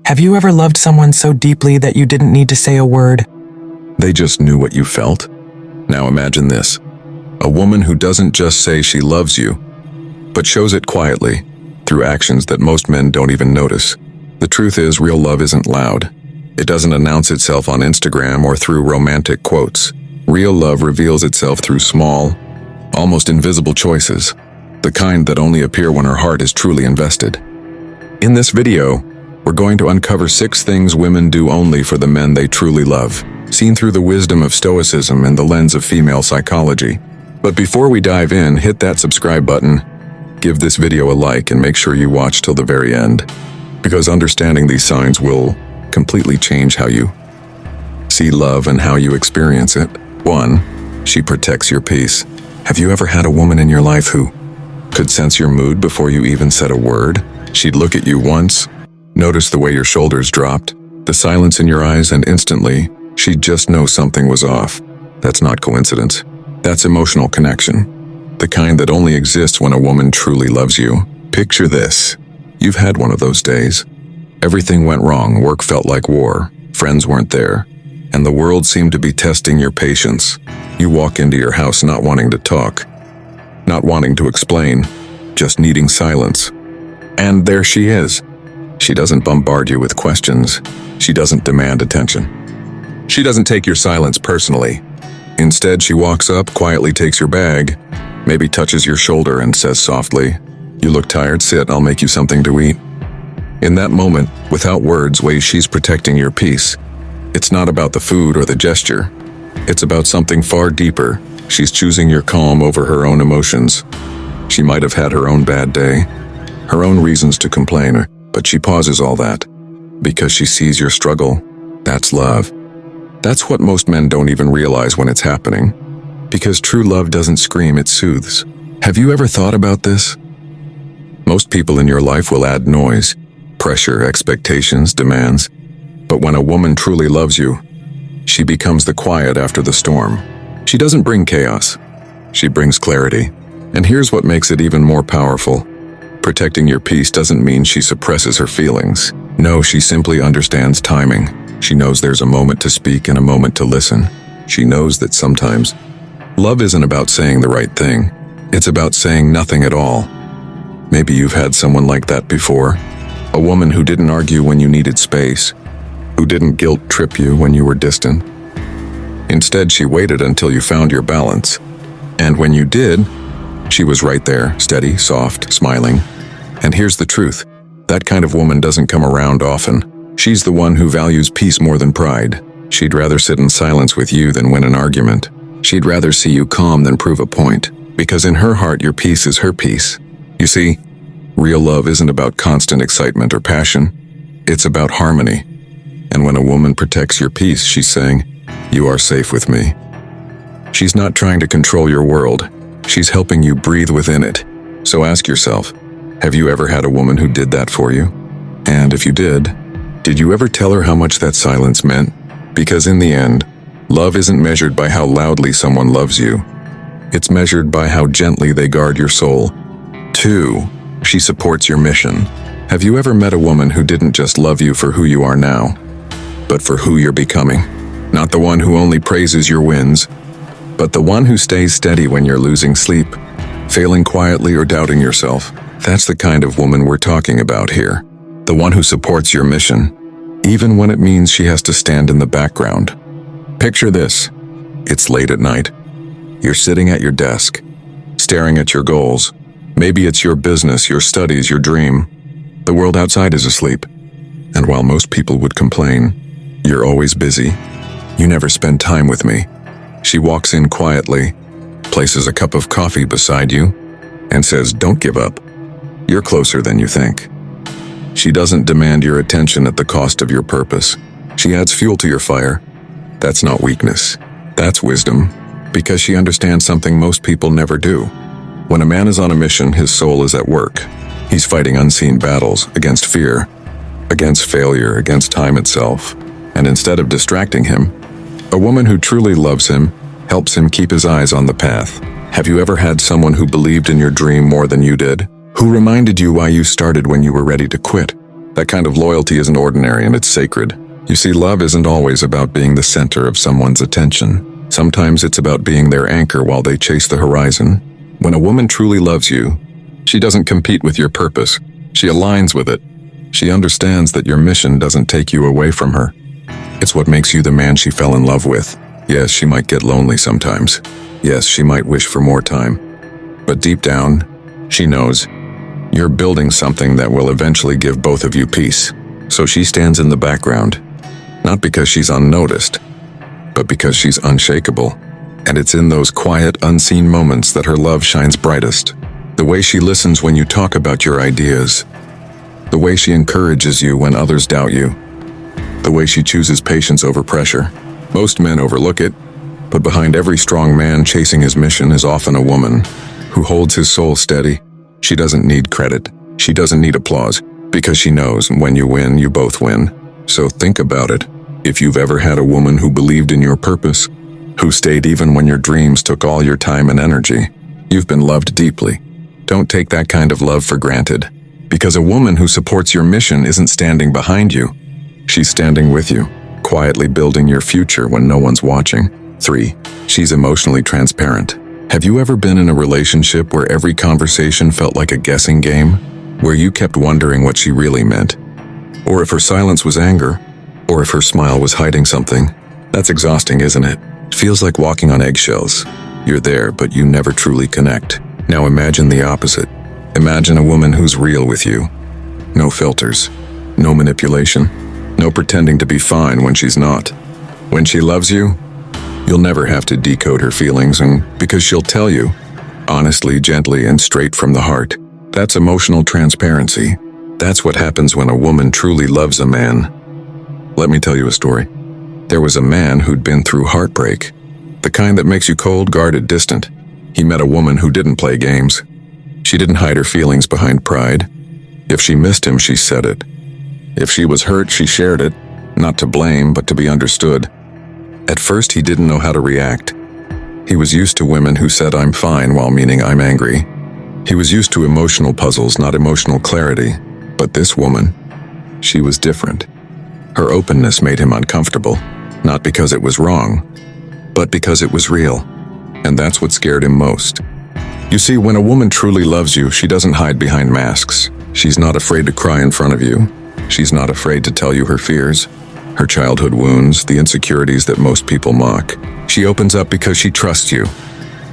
Have you ever loved someone so deeply that you didn't need to say a word? They just knew what you felt? Now imagine this. A woman who doesn't just say she loves you, but shows it quietly, through actions that most men don't even notice. The truth is, real love isn't loud. It doesn't announce itself on Instagram or through romantic quotes. Real love reveals itself through small, almost invisible choices, the kind that only appear when our heart is truly invested. In this video, we're going to uncover 6 things women do only for the men they truly love, seen through the wisdom of Stoicism and the lens of female psychology. But before we dive in, hit that subscribe button, give this video a like, and make sure you watch till the very end, because understanding these signs will completely change how you see love and how you experience it. 1. She protects your peace. Have you ever had a woman in your life who could sense your mood before you even said a word? She'd look at you once, notice the way your shoulders dropped, the silence in your eyes, and instantly, she'd just know something was off. That's not coincidence. That's emotional connection. The kind that only exists when a woman truly loves you. Picture this. You've had one of those days. Everything went wrong, work felt like war, friends weren't there, and the world seemed to be testing your patience. You walk into your house not wanting to talk, not wanting to explain, just needing silence. And there she is. She doesn't bombard you with questions. She doesn't demand attention. She doesn't take your silence personally. Instead, she walks up, quietly takes your bag, maybe touches your shoulder and says softly, "You look tired, sit, I'll make you something to eat." In that moment, without words, she's protecting your peace. It's not about the food or the gesture. It's about something far deeper. She's choosing your calm over her own emotions. She might have had her own bad day, her own reasons to complain, but she pauses all that because she sees your struggle. That's love. That's what most men don't even realize when it's happening, because true love doesn't scream, it soothes. Have you ever thought about this? Most people in your life will add noise, pressure, expectations, demands. But when a woman truly loves you, she becomes the quiet after the storm. She doesn't bring chaos. She brings clarity. And here's what makes it even more powerful. Protecting your peace doesn't mean she suppresses her feelings. No, she simply understands timing. She knows there's a moment to speak and a moment to listen. She knows that sometimes love isn't about saying the right thing. It's about saying nothing at all. Maybe you've had someone like that before. A woman who didn't argue when you needed space, who didn't guilt trip you when you were distant. Instead, she waited until you found your balance. And when you did, she was right there, steady, soft, smiling. And here's the truth. That kind of woman doesn't come around often. She's the one who values peace more than pride. She'd rather sit in silence with you than win an argument. She'd rather see you calm than prove a point. Because in her heart, your peace is her peace. You see, real love isn't about constant excitement or passion. It's about harmony. And when a woman protects your peace, she's saying, "You are safe with me." She's not trying to control your world. She's helping you breathe within it. So ask yourself, have you ever had a woman who did that for you? And if you did you ever tell her how much that silence meant? Because in the end, love isn't measured by how loudly someone loves you. It's measured by how gently they guard your soul. 2. She supports your mission. Have you ever met a woman who didn't just love you for who you are now, but for who you're becoming? Not the one who only praises your wins, but the one who stays steady when you're losing sleep, failing quietly, or doubting yourself. That's the kind of woman we're talking about here. The one who supports your mission, even when it means she has to stand in the background. Picture this. It's late at night. You're sitting at your desk, staring at your goals. Maybe it's your business, your studies, your dream. The world outside is asleep. And while most people would complain, you're always busy. You never spend time with me. She walks in quietly, places a cup of coffee beside you, and says, "Don't give up. You're closer than you think." She doesn't demand your attention at the cost of your purpose. She adds fuel to your fire. That's not weakness. That's wisdom, because she understands something most people never do. When a man is on a mission, his soul is at work. He's fighting unseen battles against fear, against failure, against time itself. And instead of distracting him, a woman who truly loves him helps him keep his eyes on the path. Have you ever had someone who believed in your dream more than you did? Who reminded you why you started when you were ready to quit? That kind of loyalty isn't ordinary and it's sacred. You see, love isn't always about being the center of someone's attention. Sometimes it's about being their anchor while they chase the horizon. When a woman truly loves you, she doesn't compete with your purpose. She aligns with it. She understands that your mission doesn't take you away from her. It's what makes you the man she fell in love with. Yes, she might get lonely sometimes. Yes, she might wish for more time. But deep down, she knows you're building something that will eventually give both of you peace. So she stands in the background, not because she's unnoticed, but because she's unshakable. And it's in those quiet, unseen moments that her love shines brightest. The way she listens when you talk about your ideas. The way she encourages you when others doubt you. The way she chooses patience over pressure. Most men overlook it, but behind every strong man chasing his mission is often a woman who holds his soul steady. She doesn't need credit. She doesn't need applause, because she knows when you win, you both win. So think about it. If you've ever had a woman who believed in your purpose, who stayed even when your dreams took all your time and energy, you've been loved deeply. Don't take that kind of love for granted. Because a woman who supports your mission isn't standing behind you. She's standing with you, quietly building your future when no one's watching. 3. She's emotionally transparent. Have you ever been in a relationship where every conversation felt like a guessing game? Where you kept wondering what she really meant? Or if her silence was anger? Or if her smile was hiding something? That's exhausting, isn't it? It feels like walking on eggshells. You're there, but you never truly connect. Now imagine the opposite. Imagine a woman who's real with you. No filters, no manipulation, no pretending to be fine when she's not. When she loves you, you'll never have to decode her feelings, and because she'll tell you, honestly, gently, and straight from the heart. That's emotional transparency. That's what happens when a woman truly loves a man. Let me tell you a story. There was a man who'd been through heartbreak, the kind that makes you cold, guarded, distant. He met a woman who didn't play games. She didn't hide her feelings behind pride. If she missed him, she said it. If she was hurt, she shared it, not to blame, but to be understood. At first, he didn't know how to react. He was used to women who said, "I'm fine," while meaning, "I'm angry." He was used to emotional puzzles, not emotional clarity. But this woman, she was different. Her openness made him uncomfortable, not because it was wrong, but because it was real. And that's what scared him most. You see, when a woman truly loves you, she doesn't hide behind masks. She's not afraid to cry in front of you. She's not afraid to tell you her fears, her childhood wounds, the insecurities that most people mock. She opens up because she trusts you.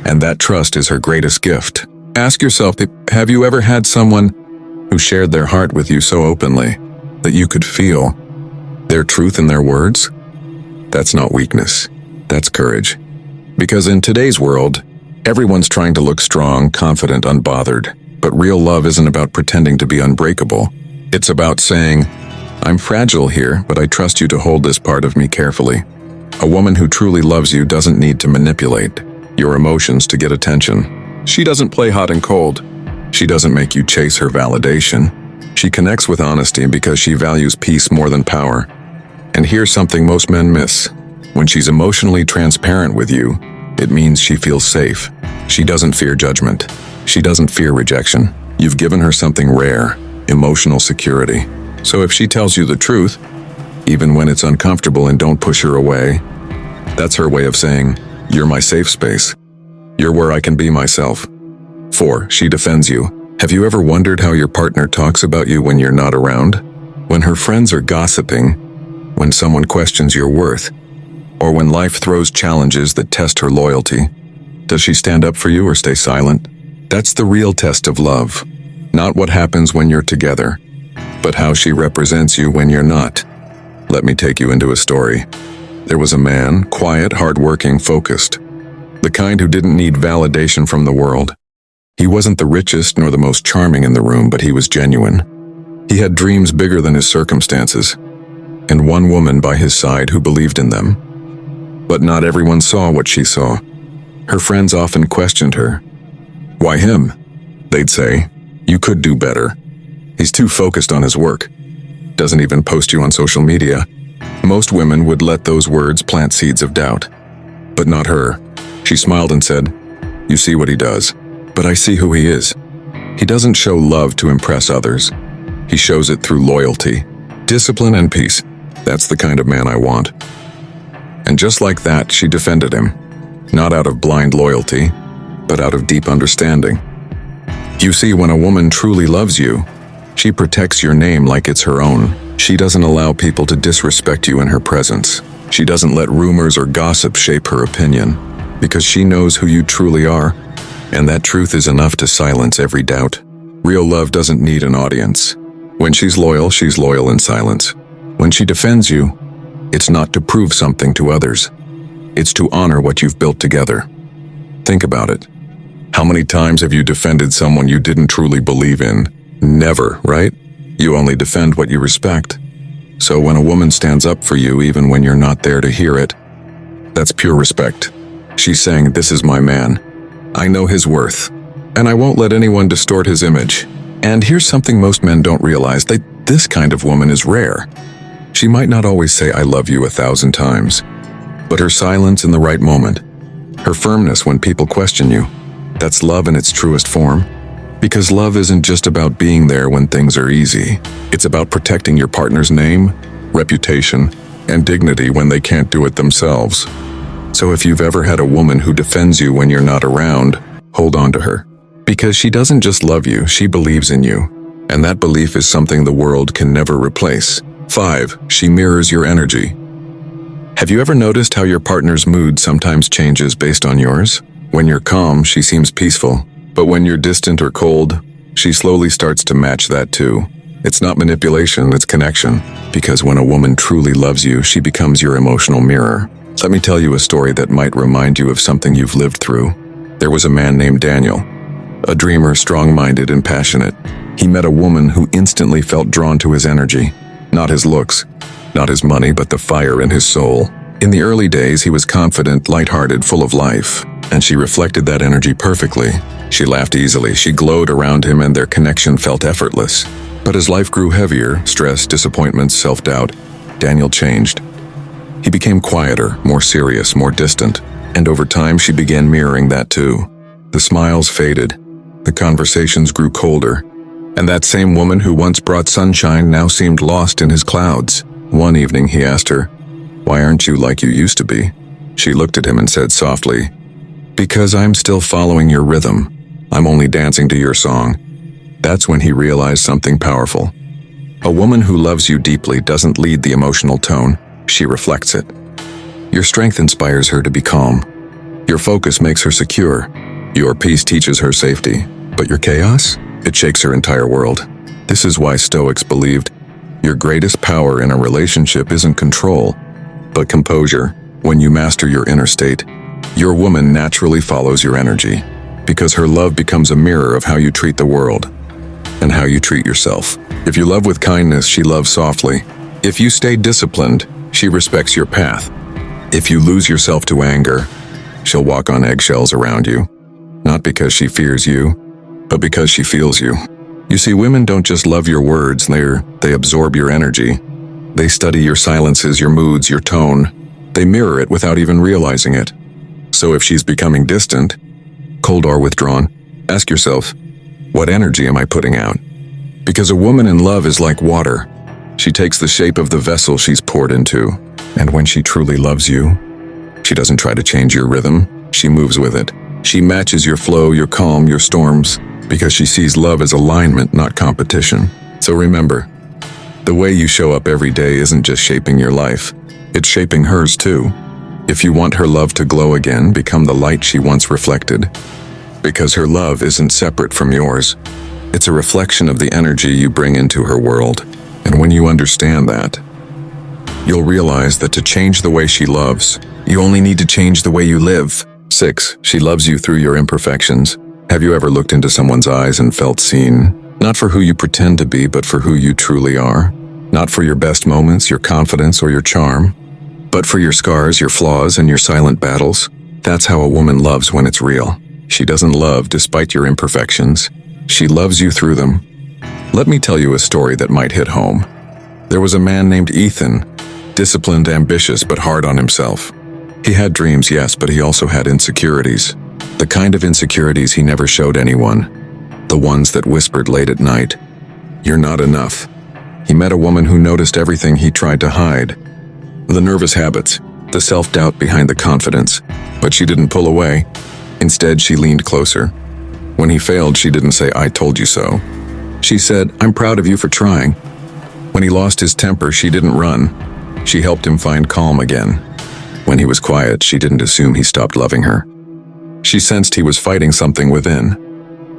And that trust is her greatest gift. Ask yourself, have you ever had someone who shared their heart with you so openly that you could feel their truth in their words? That's not weakness. That's courage. Because in today's world, everyone's trying to look strong, confident, unbothered. But real love isn't about pretending to be unbreakable. It's about saying, "I'm fragile here, but I trust you to hold this part of me carefully." A woman who truly loves you doesn't need to manipulate your emotions to get attention. She doesn't play hot and cold. She doesn't make you chase her validation. She connects with honesty because she values peace more than power. And here's something most men miss. When she's emotionally transparent with you, it means she feels safe. She doesn't fear judgment. She doesn't fear rejection. You've given her something rare, emotional security. So if she tells you the truth, even when it's uncomfortable, and don't push her away, that's her way of saying, "You're my safe space. You're where I can be myself." 4. She defends you. Have you ever wondered how your partner talks about you when you're not around? When her friends are gossiping, when someone questions your worth, or when life throws challenges that test her loyalty, does she stand up for you or stay silent? That's the real test of love. Not what happens when you're together, but how she represents you when you're not. Let me take you into a story. There was a man, quiet, hardworking, focused. The kind who didn't need validation from the world. He wasn't the richest nor the most charming in the room, but he was genuine. He had dreams bigger than his circumstances, and one woman by his side who believed in them. But not everyone saw what she saw. Her friends often questioned her. "Why him?" they'd say. "You could do better. He's too focused on his work. Doesn't even post you on social media." Most women would let those words plant seeds of doubt. But not her. She smiled and said, "You see what he does, but I see who he is. He doesn't show love to impress others. He shows it through loyalty, discipline, and peace. That's the kind of man I want. And just like that, she defended him. Not out of blind loyalty, but out of deep understanding. You see, when a woman truly loves you, she protects your name like it's her own. She doesn't allow people to disrespect you in her presence. She doesn't let rumors or gossip shape her opinion, because she knows who you truly are, and that truth is enough to silence every doubt. Real love doesn't need an audience. When she's loyal in silence. When she defends you, it's not to prove something to others. It's to honor what you've built together. Think about it. How many times have you defended someone you didn't truly believe in? Never, right? You only defend what you respect. So when a woman stands up for you even when you're not there to hear it, that's pure respect. She's saying, "This is my man. I know his worth, and I won't let anyone distort his image." And here's something most men don't realize, that this kind of woman is rare. She might not always say, "I love you" 1,000 times, but her silence in the right moment, her firmness when people question you, that's love in its truest form. Because love isn't just about being there when things are easy. It's about protecting your partner's name, reputation, and dignity when they can't do it themselves. So if you've ever had a woman who defends you when you're not around, hold on to her. Because she doesn't just love you, she believes in you. And that belief is something the world can never replace. 5. She mirrors your energy. Have you ever noticed how your partner's mood sometimes changes based on yours? When you're calm, she seems peaceful. But when you're distant or cold, she slowly starts to match that too. It's not manipulation, it's connection. Because when a woman truly loves you, she becomes your emotional mirror. Let me tell you a story that might remind you of something you've lived through. There was a man named Daniel, a dreamer, strong-minded and passionate. He met a woman who instantly felt drawn to his energy. Not his looks, not his money, but the fire in his soul. In the early days, he was confident, lighthearted, full of life, and she reflected that energy perfectly. She laughed easily, she glowed around him, and their connection felt effortless. But as life grew heavier, stress, disappointments, self-doubt, Daniel changed. He became quieter, more serious, more distant, and over time she began mirroring that too. The smiles faded, the conversations grew colder, and that same woman who once brought sunshine now seemed lost in his clouds. One evening he asked her, "Why aren't you like you used to be?" She looked at him and said softly, "Because I'm still following your rhythm. I'm only dancing to your song." That's when he realized something powerful. A woman who loves you deeply doesn't lead the emotional tone, she reflects it. Your strength inspires her to be calm. Your focus makes her secure. Your peace teaches her safety. But your chaos? It shakes her entire world. This is why Stoics believed your greatest power in a relationship isn't control, but composure. When you master your inner state, your woman naturally follows your energy, because her love becomes a mirror of how you treat the world and how you treat yourself. If you love with kindness, she loves softly. If you stay disciplined, she respects your path. If you lose yourself to anger, she'll walk on eggshells around you, not because she fears you, but because she feels you. You see, women don't just love your words, they absorb your energy. They study your silences, your moods, your tone. They mirror it without even realizing it. So if she's becoming distant, cold or withdrawn, ask yourself, what energy am I putting out? Because a woman in love is like water. She takes the shape of the vessel she's poured into. And when she truly loves you, she doesn't try to change your rhythm, she moves with it. She matches your flow, your calm, your storms, because she sees love as alignment, not competition. So remember, the way you show up every day isn't just shaping your life, it's shaping hers too. If you want her love to glow again, become the light she once reflected. Because her love isn't separate from yours. It's a reflection of the energy you bring into her world. And when you understand that, you'll realize that to change the way she loves, you only need to change the way you live. 6. She loves you through your imperfections. Have you ever looked into someone's eyes and felt seen? Not for who you pretend to be, but for who you truly are. Not for your best moments, your confidence, or your charm, but for your scars, your flaws, and your silent battles. That's how a woman loves when it's real. She doesn't love despite your imperfections. She loves you through them. Let me tell you a story that might hit home. There was a man named Ethan, disciplined, ambitious, but hard on himself. He had dreams, yes, but he also had insecurities. The kind of insecurities he never showed anyone. The ones that whispered late at night. You're not enough. He met a woman who noticed everything he tried to hide. The nervous habits, the self-doubt behind the confidence. But she didn't pull away. Instead, she leaned closer. When he failed, she didn't say, "I told you so." She said, "I'm proud of you for trying." When he lost his temper, she didn't run. She helped him find calm again. When he was quiet, she didn't assume he stopped loving her. She sensed he was fighting something within.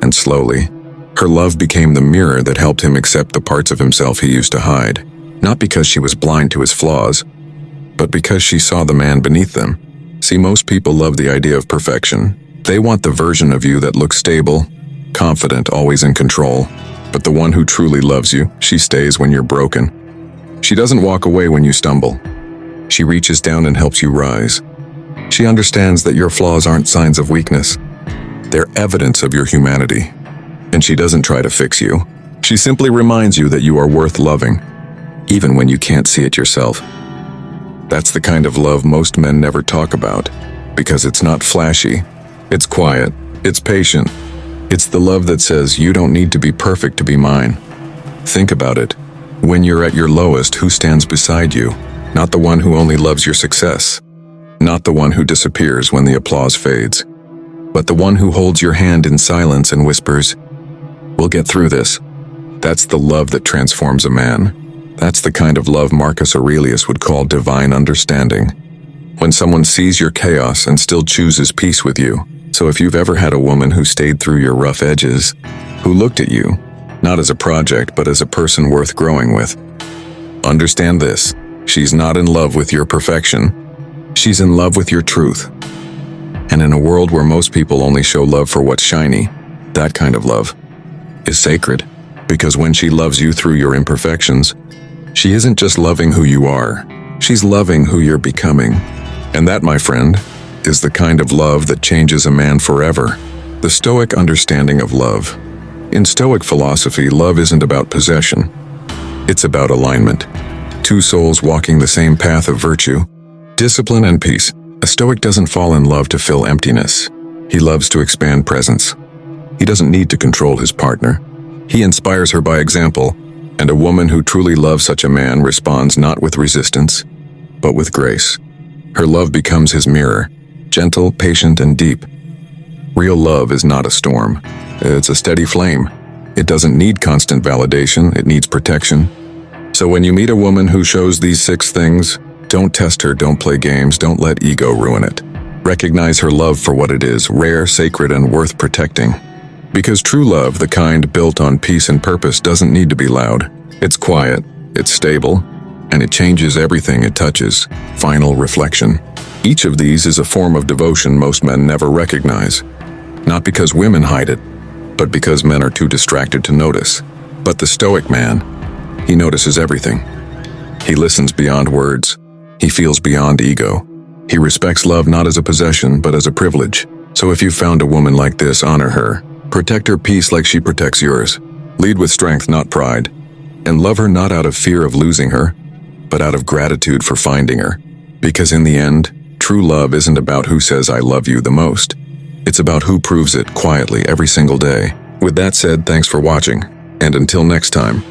And slowly, her love became the mirror that helped him accept the parts of himself he used to hide. Not because she was blind to his flaws, but because she saw the man beneath them. See, most people love the idea of perfection. They want the version of you that looks stable, confident, always in control. But the one who truly loves you, she stays when you're broken. She doesn't walk away when you stumble. She reaches down and helps you rise. She understands that your flaws aren't signs of weakness. They're evidence of your humanity. And she doesn't try to fix you. She simply reminds you that you are worth loving, even when you can't see it yourself. That's the kind of love most men never talk about, because it's not flashy. It's quiet. It's patient. It's the love that says, you don't need to be perfect to be mine. Think about it. When you're at your lowest, who stands beside you? Not the one who only loves your success. Not the one who disappears when the applause fades. But the one who holds your hand in silence and whispers, "We'll get through this." That's the love that transforms a man. That's the kind of love Marcus Aurelius would call divine understanding. When someone sees your chaos and still chooses peace with you. So if you've ever had a woman who stayed through your rough edges, who looked at you, not as a project, but as a person worth growing with, understand this. She's not in love with your perfection. She's in love with your truth. And in a world where most people only show love for what's shiny, that kind of love is sacred. Because when she loves you through your imperfections, she isn't just loving who you are, she's loving who you're becoming. And that, my friend, is the kind of love that changes a man forever. The Stoic understanding of love. In Stoic philosophy, love isn't about possession. It's about alignment. Two souls walking the same path of virtue, discipline and peace. A Stoic doesn't fall in love to fill emptiness. He loves to expand presence. He doesn't need to control his partner. He inspires her by example, and a woman who truly loves such a man responds not with resistance, but with grace. Her love becomes his mirror, gentle, patient, and deep. Real love is not a storm. It's a steady flame. It doesn't need constant validation, it needs protection. So when you meet a woman who shows these 6 things, don't test her, don't play games, don't let ego ruin it. Recognize her love for what it is, rare, sacred, and worth protecting. Because true love, the kind built on peace and purpose, doesn't need to be loud. It's quiet, it's stable, and it changes everything it touches. Final reflection. Each of these is a form of devotion most men never recognize. Not because women hide it, but because men are too distracted to notice. But the Stoic man, he notices everything. He listens beyond words. He feels beyond ego. He respects love not as a possession, but as a privilege. So if you've found a woman like this, honor her. Protect her peace like she protects yours. Lead with strength, not pride. And love her not out of fear of losing her, but out of gratitude for finding her. Because in the end, true love isn't about who says I love you the most. It's about who proves it quietly every single day. With that said, thanks for watching. And until next time.